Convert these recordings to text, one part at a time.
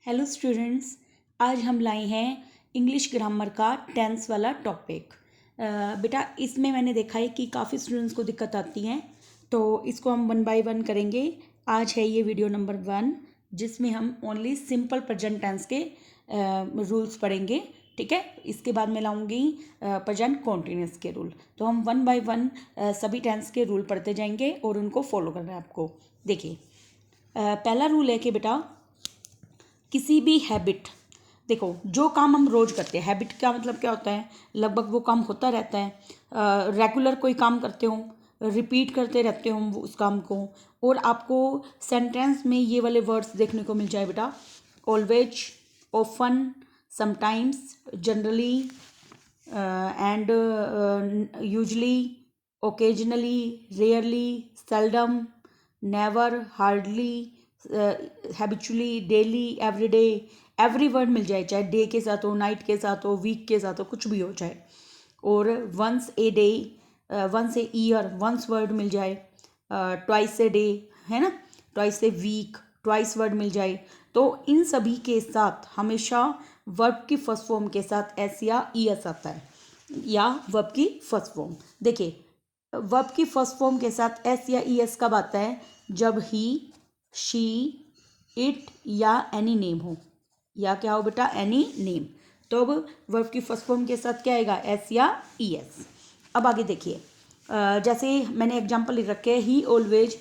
Hello students, आज हम लाए हैं इंग्लिश ग्रामर का टेंस वाला टॉपिक। बेटा इसमें मैंने देखा है कि काफ़ी स्टूडेंट्स को दिक्कत आती है, तो इसको हम वन बाय वन करेंगे। आज है ये वीडियो नंबर 1 जिसमें हम ओनली सिंपल प्रेजेंट टेंस के रूल्स पढ़ेंगे। ठीक है, इसके बाद मैं लाऊंगी प्रेजेंट कॉन्टिन्यूस के रूल। तो हम वन बाय वन सभी टेंस के रूल पढ़ते जाएंगे और उनको फॉलो करना है आपको। देखिए, पहला रूल है कि बेटा किसी भी हैबिट, देखो जो काम हम रोज करते हैं, हैबिट का मतलब क्या होता है, लगभग वो काम होता रहता है। रेगुलर कोई काम करते हो, रिपीट करते रहते हो उस काम को, और आपको सेंटेंस में ये वाले वर्ड्स देखने को मिल जाए बेटा, always, often, sometimes, generally, and usually, occasionally, rarely, seldom, never, hardly, habitually, daily, everyday, every word मिल जाए, चाहे डे के साथ हो, नाइट के साथ हो, वीक के साथ हो, कुछ भी हो जाए। और once a day, once a year, once word मिल जाए, ट्वाइस ए डे, है ना, twice a week, twice word मिल जाए। तो इन सभी के साथ हमेशा वर्ब की फर्स्ट फॉर्म के साथ एस या ई एस आता है, या वर्ब की फर्स्ट फॉर्म। देखिए, वर्ब की फर्स्ट फॉर्म के साथ एस या ई एस कब आता है, जब ही, शी, इट या एनी नेम हो, या क्या हो बेटा, एनी नेम। तो अब वर्ब की फर्स्ट फॉर्म के साथ क्या आएगा, एस या ई एस। अब आगे देखिए, जैसे मैंने एग्जांपल लिख रखे है, ही always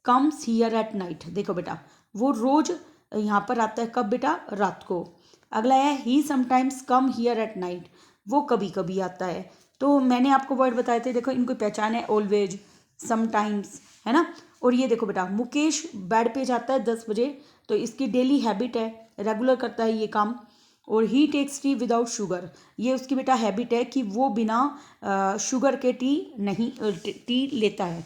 comes here at night. देखो बेटा, वो रोज यहाँ पर आता है, कब बेटा, रात को। अगला है he sometimes come here at night, वो कभी कभी आता है। तो मैंने आपको वर्ड बताए थे, देखो इनको पहचान है, ऑलवेज, समटाइम्स, है ना। और ये देखो बेटा, मुकेश बेड पे जाता है 10 बजे, तो इसकी डेली हैबिट है, रेगुलर करता है ये काम। और ही टेक्स टी विदाउट शुगर, ये उसकी बेटा हैबिट है कि वो बिना शुगर के टी लेता है।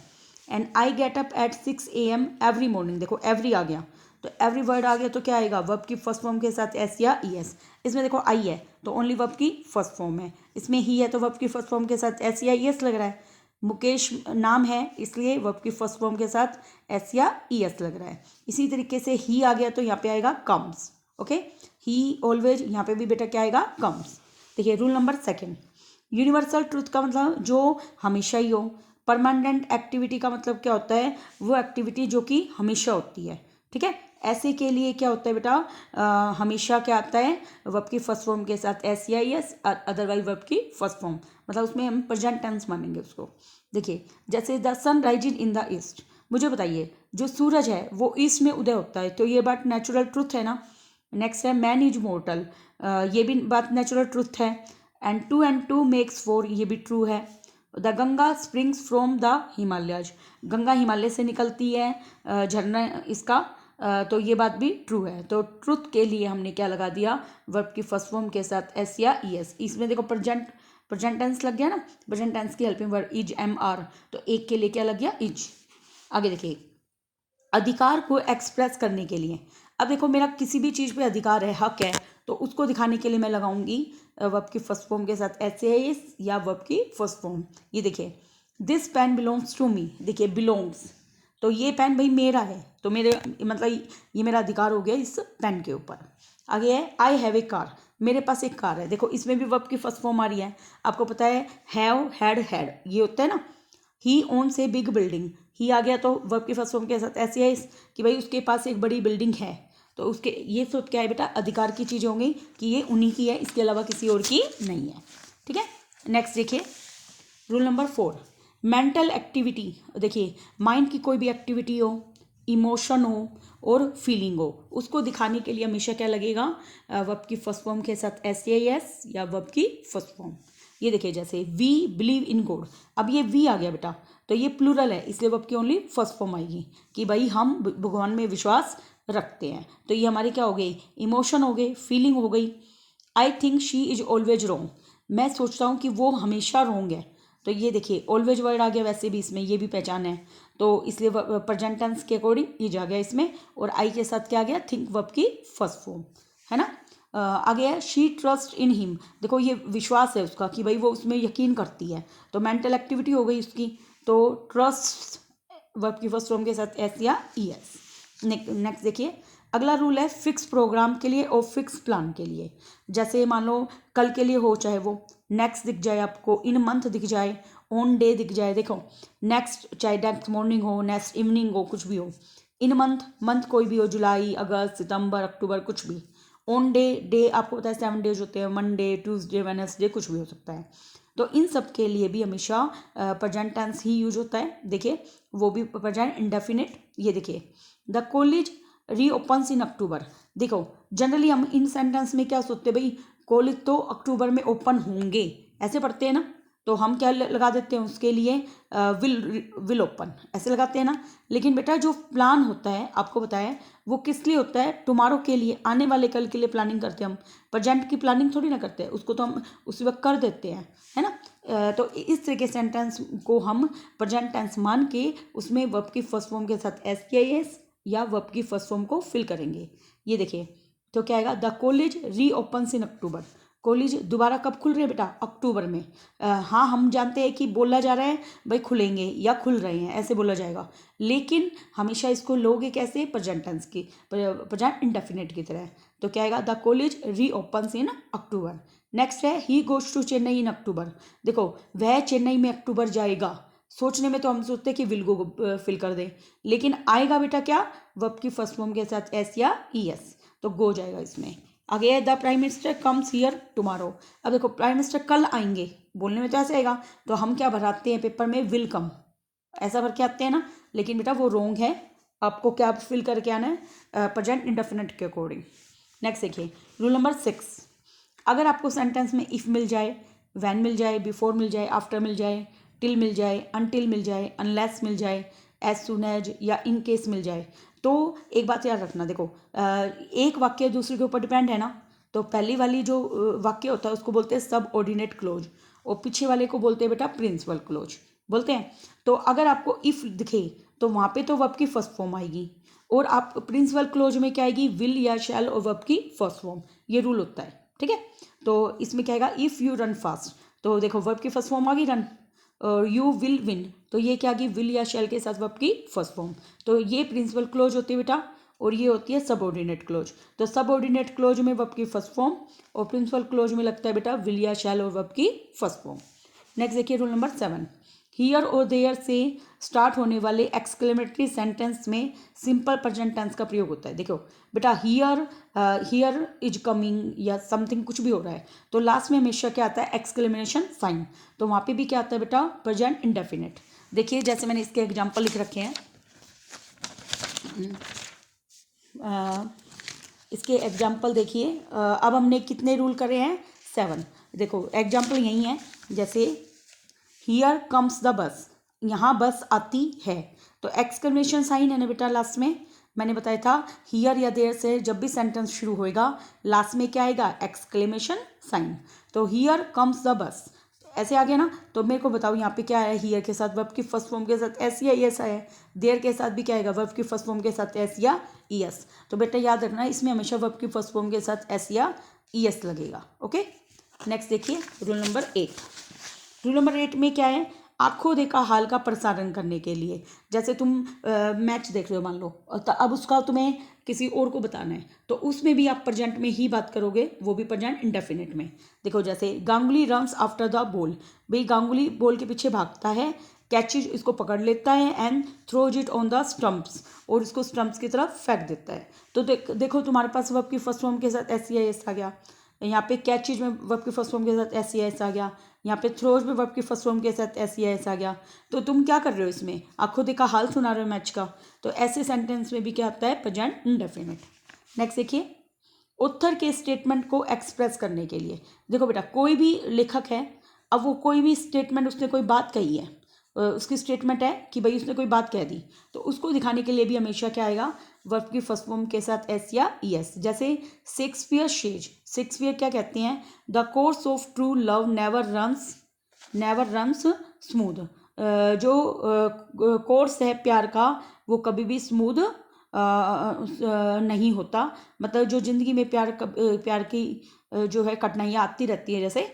And I get up at 6 AM every morning. देखो एवरी आ गया, तो एवरी वर्ड आ गया, तो क्या आएगा, वर्ब की फर्स्ट फॉर्म के साथ एस या ई एस। इसमें देखो आई है तो ओनली वर्ब की फर्स्ट फॉर्म है, इसमें ही है तो वर्ब की फर्स्ट फॉर्म के साथ एस या ई एस लग रहा है। मुकेश नाम है, इसलिए वर्ब की फर्स्ट फॉर्म के साथ एस या ई एस लग रहा है। इसी तरीके से ही आ गया तो यहाँ पे आएगा कम्स। ओके, ही, ऑलवेज, यहाँ पे भी बेटा क्या आएगा, कम्स। देखिए रूल नंबर 2, यूनिवर्सल ट्रूथ का मतलब जो हमेशा ही हो। परमानेंट एक्टिविटी का मतलब क्या होता है, वो एक्टिविटी जो कि हमेशा होती है। ठीक है, ऐसे के लिए क्या होता है बेटा, हमेशा क्या आता है, वर्ब की फर्स्ट फॉर्म के साथ एस या एस, अदरवाइज वर्ब की फर्स्ट फॉर्म, मतलब उसमें हम प्रेजेंट टेंस मानेंगे उसको। देखिए, जैसे the sun rising in the east, मुझे बताइए जो सूरज है वो ईस्ट में उदय होता है, तो ये बात नेचुरल ट्रुथ है ना। नेक्स्ट है मैन इज मोर्टल, ये भी बात नेचुरल ट्रुथ है। एंड टू मेक्स 4, ये भी ट्रू है। The Ganga springs from the Himalayas, Ganga Himalaya से निकलती है, झरना इसका, तो ये बात भी ट्रू है। तो ट्रुथ के लिए हमने क्या लगा दिया, वर्ब की फर्स्ट फॉर्म के साथ एस या ई एस। इसमें देखो प्रेजेंट टेंस लग गया ना, प्रेजेंट टेंस की helping word is, am, are, तो एक के लिए क्या लग गया, इज। आगे देखिए, अधिकार को एक्सप्रेस करने के लिए, अब देखो मेरा किसी भी चीज़ पे अधिकार है, हक है, तो उसको दिखाने के लिए मैं लगाऊंगी वर्ब की फर्स्ट फॉर्म के साथ एस ए एस या वर्ब की फर्स्ट फॉर्म। ये देखिए, this pen belongs to me, देखिए बिलोंग्स, तो ये पेन भाई मेरा है, तो मेरे मतलब ये मेरा अधिकार हो गया इस पेन के ऊपर। आगे है आई हैव ए कार, मेरे पास एक कार है। देखो इसमें भी वर्ब की फर्स्ट फॉर्म आ रही है, आपको पता है हैव, हैड, ये होता है ना। ही ओन्स ए बिग बिल्डिंग, ही आ गया तो वर्ब की फर्स्ट फॉर्म के साथ ऐसे है कि भाई उसके पास एक बड़ी बिल्डिंग है, तो उसके ये सब क्या है बेटा, अधिकार की चीज़ें होंगी कि ये उन्हीं की है, इसके अलावा किसी और की नहीं है। ठीक है, नेक्स्ट देखिए रूल नंबर 4, मेंटल एक्टिविटी। देखिए, माइंड की कोई भी एक्टिविटी हो, इमोशन हो और फीलिंग हो, उसको दिखाने के लिए हमेशा क्या लगेगा, वर्ब की फर्स्ट फॉर्म के साथ एस या वर्ब की फर्स्ट फॉर्म। ये देखिए, जैसे वी बिलीव इन गॉड, अब ये वी आ गया बेटा, तो ये प्लूरल है, इसलिए वर्ब की ओनली फर्स्ट फॉर्म आएगी कि भाई हम भगवान में विश्वास रखते हैं। तो ये हमारे क्या हो गई, इमोशन हो गई, फीलिंग हो गई। I think she is always wrong, मैं सोचता हूँ कि वो हमेशा रॉन्ग है, तो ये देखिए ऑलवेज वर्ड आ गया, वैसे भी इसमें ये भी पहचान है, तो इसलिए प्रेजेंट टेंस के अकॉर्डिंग ये आ गया इसमें। और आई के साथ क्या आ गया, थिंक वर्ब की फर्स्ट फॉर्म, है ना। आगे है शी ट्रस्ट इन हिम, देखो ये विश्वास है उसका कि भाई वो उसमें यकीन करती है, तो मेंटल एक्टिविटी हो गई उसकी, तो ट्रस्ट वर्ब की फर्स्ट फॉर्म के साथ एस या ई एस। नेक्स्ट देखिए, अगला रूल है फिक्स प्रोग्राम के लिए और फिक्स प्लान के लिए। जैसे मान लो कल के लिए हो, चाहे वो नेक्स्ट दिख जाए आपको, इन मंथ दिख जाए, ऑन डे दिख जाए। देखो नेक्स्ट, चाहे नेक्स्ट मॉर्निंग हो, नेक्स्ट इवनिंग हो, कुछ भी हो। इन मंथ कोई भी हो, जुलाई, अगस्त, सितंबर, अक्टूबर, कुछ भी। ऑन डे आपको पता है 7 डेज होते हैं, मंडे, ट्यूसडे, वेडनेसडे, कुछ भी हो सकता है। तो इन सब के लिए भी हमेशा प्रेजेंट टेंस ही यूज होता है। देखिए वो भी प्रेजेंट इंडेफिनिट। ये देखिए the college reopens in October. देखो जनरली हम इन सेंटेंस में क्या सोचते हैं, भाई कॉलेज तो अक्टूबर में ओपन होंगे, ऐसे पढ़ते हैं ना। तो हम क्या लगा देते हैं उसके लिए, विल ओपन, ऐसे लगाते हैं ना। लेकिन बेटा जो प्लान होता है आपको बताया, वो किस लिए होता है, टुमारो के लिए, आने वाले कल के लिए प्लानिंग करते हैं हम। प्रेजेंट की प्लानिंग थोड़ी ना करते हैं, उसको तो हम उसी वक्त कर देते हैं, है ना। तो इस तरह के सेंटेंस को हम प्रेजेंट टेंस मान के उसमें वर्ब की फर्स्ट फॉर्म के साथ एस के एस या वर्ब की फर्स्ट फॉर्म को फिल करेंगे। ये देखिए तो क्या आएगा, the college reopens in October. College दोबारा कब खुल रहे हैं बेटा, अक्टूबर में। हाँ हम जानते हैं कि बोला जा रहा है भाई खुलेंगे या खुल रहे हैं, ऐसे बोला जाएगा। लेकिन हमेशा इसको लोगे कैसे, प्रेजेंट टेंस की, प्रेजेंट इंडेफिनिट की तरह। तो क्या आएगा, the college reopens in October. Next है he goes to Chennai in October. देखो वह चेन्नई में अक्टूबर जाएगा। सोचने में तो हम सोचते हैं कि विल गो फिल कर दे, लेकिन आएगा बेटा क्या, वर्ब की फर्स्ट फॉर्म के साथ एस या ई एस, तो गो जाएगा इसमें। आगे है the prime minister comes here tomorrow. अब देखो प्राइम मिनिस्टर कल आएंगे, बोलने में तो ऐसे आएगा, तो हम क्या भराते हैं पेपर में, विल कम, ऐसा भर के आते हैं ना। लेकिन बेटा वो रोंग है, आपको क्या फिल करके आना है, प्रेजेंट इंडेफिनिट के अकॉर्डिंग। नेक्स्ट देखिए रूल नंबर 6। अगर आपको सेंटेंस में इफ़ मिल जाए, वैन मिल जाए, बिफोर मिल जाए, आफ्टर मिल जाए, टिल मिल जाए, अनटिल मिल जाए, अनलेस मिल जाए, एज सुन एज या इन केस मिल जाए, तो एक बात याद रखना। देखो एक वाक्य दूसरे के ऊपर डिपेंड है ना। तो पहली वाली जो वाक्य होता है उसको बोलते हैं सब ऑर्डिनेट क्लोज, और पीछे वाले को बोलते हैं बेटा प्रिंसिपल क्लोज बोलते हैं। तो अगर आपको इफ़ दिखे तो वहाँ पे तो वर्ब की फर्स्ट फॉर्म आएगी, और आप प्रिंसिपल क्लोज में क्या आएगी, विल या शैल और वर्ब की फर्स्ट फॉर्म। ये रूल होता है, ठीक है। तो इसमें क्या आएगा, इफ़ यू रन फास्ट, तो देखो वर्ब की फर्स्ट फॉर्म आ गई रन। और यू विल विन, तो ये क्या आ गई, विल या शैल के साथ वर्ब की फर्स्ट फॉर्म। तो ये प्रिंसिपल क्लोज होती है बेटा, और ये होती है सबऑर्डिनेट क्लोज। तो सबऑर्डिनेट क्लोज में वर्ब की फर्स्ट फॉर्म, और प्रिंसिपल क्लोज में लगता है बेटा विल या शैल और वर्ब की फर्स्ट फॉर्म। नेक्स्ट देखिए रूल नंबर 7। हियर और देयर से स्टार्ट होने वाले एक्सक्लेमेटरी सेंटेंस में सिंपल प्रेजेंट टेंस का प्रयोग होता है। देखो बेटा हियर इज कमिंग या समथिंग कुछ भी हो रहा है, तो लास्ट में हमेशा क्या आता है, एक्सक्लेमेशन साइन। तो वहाँ पे भी क्या आता है बेटा, प्रेजेंट इंडेफिनिट। देखिए जैसे मैंने इसके एग्जाम्पल लिख रखे हैं, इसके एग्जाम्पल देखिए। अब हमने कितने रूल करे हैं, 7। देखो एग्जाम्पल यही है, जैसे हियर कम्स द बस, यहाँ बस आती है, तो एक्सक्लेमेशन साइन है ना बेटा लास्ट में। मैंने बताया था हियर या देयर से जब भी सेंटेंस शुरू होएगा लास्ट में क्या आएगा, एक्सक्लेमेशन साइन। तो हियर कम्स द बस, ऐसे आ गया ना। तो मेरे को बताओ यहाँ पे क्या है, हियर के साथ वर्ब की फर्स्ट फॉर्म के साथ एस या ई एस है, देयर के साथ भी क्या आएगा, वर्ब की फर्स्ट फॉर्म के साथ एस या ई एस। तो बेटा याद रखना इसमें हमेशा वर्ब की फर्स्ट फॉर्म के साथ एस या ई एस लगेगा। ओके नेक्स्ट देखिए रूल नंबर 8। रूल नंबर 8 में क्या है, आंखों देखा हाल का प्रसारण करने के लिए। जैसे तुम मैच देख रहे हो मान लो, तो अब उसका तुम्हें किसी और को बताना है, तो उसमें भी आप प्रेजेंट में ही बात करोगे, वो भी प्रेजेंट इंडेफिनिट में। देखो जैसे Ganguly runs after the ball, भाई गांगुली बॉल के पीछे भागता है, कैचेज इसको पकड़ लेता है and throws it on the stumps, और इसको स्टम्प्स की तरफ फेंक देता है। तो देखो तुम्हारे पास वर्ब की फर्स्ट फॉर्म के साथ एस या एस आ गया, यहाँ पे कैचेज में वर्ब की फर्स्ट फॉर्म के साथ एस या एस आ गया, यहाँ पे थ्रोज में वर्ब की फर्स्ट फॉर्म के साथ एस या एस आ गया। तो तुम क्या कर रहे हो, इसमें आंखों देखा हाल सुना रहे हो मैच का, तो ऐसे सेंटेंस में भी क्या आता है, प्रेजेंट इंडेफिनिट। नेक्स्ट देखिए ऑथर के स्टेटमेंट को एक्सप्रेस करने के लिए। देखो बेटा कोई भी लेखक है, अब वो कोई भी स्टेटमेंट, उसने कोई बात कही है, उसकी स्टेटमेंट है कि भाई उसने कोई बात कह दी, तो उसको दिखाने के लिए भी हमेशा क्या आएगा, वर्ब की फर्स्ट फॉर्म के साथ एस या ई एस। जैसे शेक्सपियर शेज, शेक्सपियर क्या कहते हैं, the course of true love never runs smooth. जो कोर्स है प्यार का वो कभी भी स्मूथ नहीं होता, मतलब जो जिंदगी में प्यार की जो है कठिनाइयाँ आती रहती है जैसे।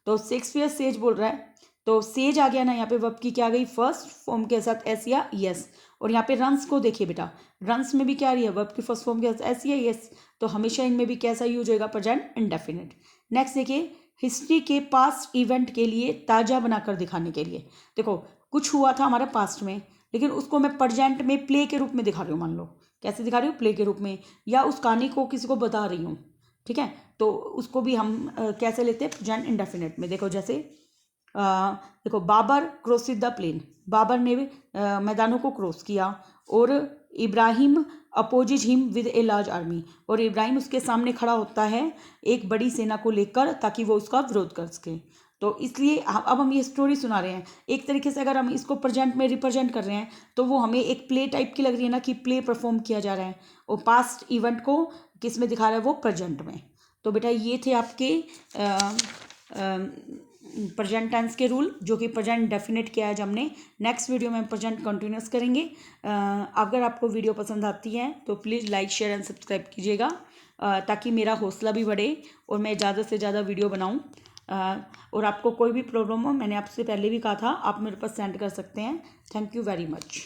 तो शेक्सपियर सेज बोल रहा है, तो सेज आ गया ना यहाँ पे, वर्ब की क्या आ गई, फर्स्ट फॉर्म के साथ एस या यस, और यहाँ पे रन्स को देखिए बेटा, रन्स में भी क्या रही है, वर्ब की फर्स्ट फॉर्म क्या ऐसी है, यस, तो हमेशा इनमें भी कैसा यूज होगा, प्रेजेंट इंडेफिनिट। नेक्स्ट देखिए, हिस्ट्री के पास्ट इवेंट के लिए ताज़ा बनाकर दिखाने के लिए, देखो कुछ हुआ था हमारे पास्ट में, लेकिन उसको मैं प्रेजेंट में प्ले के रूप में दिखा रही हूँ, मान लो कैसे दिखा रही हूँ, प्ले के रूप में, या उस कहानी को किसी को बता रही हूँ, ठीक है, तो उसको भी हम कैसे लेते हैं, प्रेजेंट इंडेफिनिट में। देखो जैसे देखो, बाबर क्रॉसिड द प्लेन, बाबर ने मैदानों को क्रॉस किया, और Ibrahim opposes him with a large army, और इब्राहिम उसके सामने खड़ा होता है एक बड़ी सेना को लेकर, ताकि वो उसका विरोध कर सके। तो इसलिए अब हम ये स्टोरी सुना रहे हैं, एक तरीके से अगर हम इसको प्रेजेंट में रिप्रेजेंट कर रहे हैं तो वो हमें एक प्ले टाइप की लग रही है ना, कि प्ले परफॉर्म किया जा रहा है, और पास्ट इवेंट को किस में दिखा रहा है, वो प्रेजेंट में। तो बेटा ये थे आपके प्रेजेंट टेंस के रूल, जो कि प्रेजेंट डेफिनेट किया है हमने। नेक्स्ट वीडियो में हम प्रेजेंट कंटिन्यूस करेंगे। अगर आपको वीडियो पसंद आती है तो please like share and subscribe कीजिएगा, ताकि मेरा हौसला भी बढ़े और मैं ज़्यादा से ज़्यादा वीडियो बनाऊं। और आपको कोई भी प्रॉब्लम हो, मैंने आपसे पहले भी कहा था, आप मेरे पास सेंड कर सकते हैं। Thank you very much.